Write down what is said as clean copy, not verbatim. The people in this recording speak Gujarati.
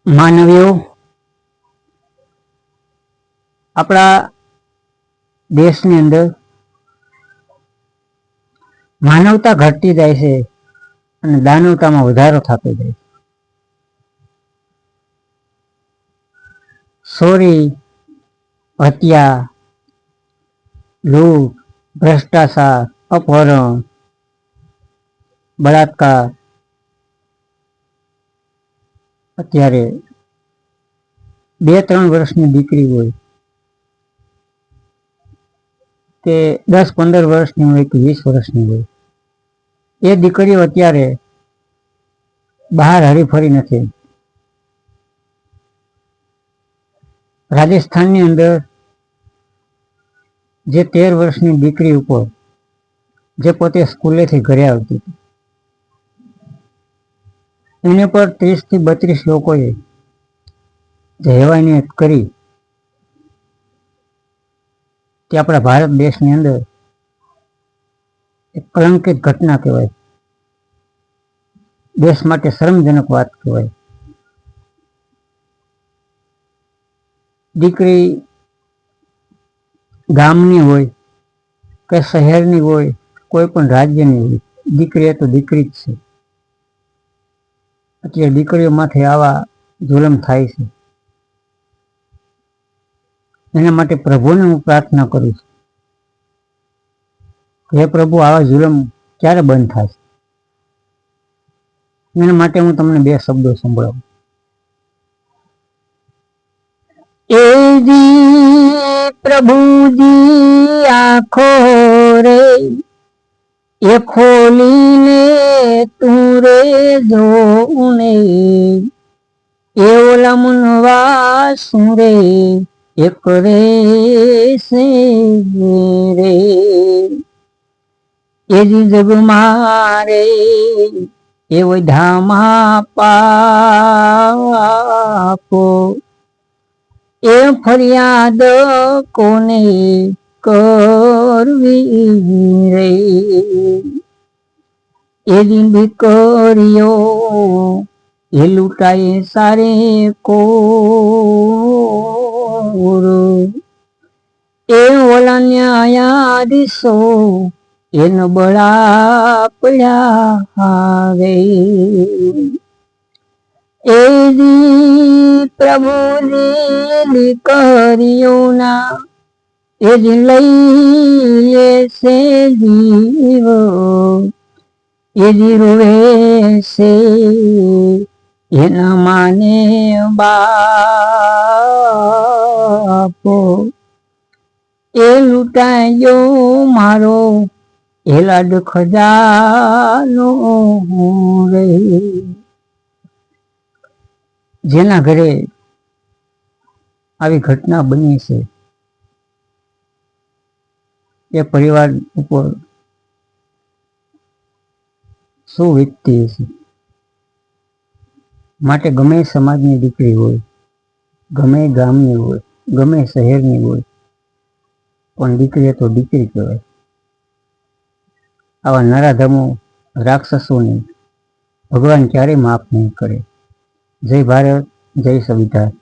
માનવીઓ આપણા દેશની અંદર માનવતા ઘટતી જાય છે અને દાનવતામાં વધારો થતો જાય છે. ચોરી, હત્યા, લૂંટ, ભ્રષ્ટાચાર, અપહરણ, બળાત્કાર. અત્યારે 2-3 વર્ષની દીકરી હોય કે 10-15 વર્ષની હોય કે 20 વર્ષની હોય, એ દીકરીઓ અત્યારે બહાર હરીફરી નથી. રાજસ્થાનની અંદર જે 13 વર્ષની દીકરી ઉપર જે પોતે સ્કૂલેથી ઘરે આવતી હતી, એને પર 30-32 લોકોએ જે હેવાનિયત કરી તે આપણા ભારત દેશની અંદર એક કલંકિત ઘટના કહેવાય, દેશ માટે શરમજનક વાત કહેવાય. દીકરી ગામની હોય કે શહેરની હોય, કોઈ પણ રાજ્યની હોય, દીકરી એ તો દીકરી જ છે. અત્યારે દીકરીઓ માથે આવા જુલમ થાય છે. એના માટે પ્રભુને હું પ્રાર્થના કરું છું, હે પ્રભુ, આવા જુલમ ક્યારે બંધ થશે? એના માટે હું તમને 2 શબ્દો સંભળાવું. એ જી પ્રભુજી આંખો રે એ ખોલીને તું રે જોને, એ ઓલા મુનવા સુરે એક રે સે રે, એ જી જગ મારે એ ધામા પાપો, એ ફરિયાદ કોને કરવી રે, એ દીકરીઓ એ લૂંટાય સારે કોર, એ ઓલા ન્યાયાધીશો એ નબળા પડ્યા રે, એ પ્રભુની દીકરીઓના એ જ લઈએ છે જીવ, એ જ રોવે છે એના માને બાપો, એ લૂંટાયો મારો એ લાડ ખજાનો રે. જેના ઘરે આવી ઘટના બની છે એ પરિવાર ઉપર શું વીતતી હશે? માટે ગમે સમાજની દીકરી હોય, ગમે ગામની હોય, ગમે શહેરની હોય, પણ દીકરી તો દીકરી કહેવાય. આવા નરાધમો રાક્ષસોને ભગવાન ક્યારેય માફ નહીં કરે. જય ભારત, જય સંવિધાન.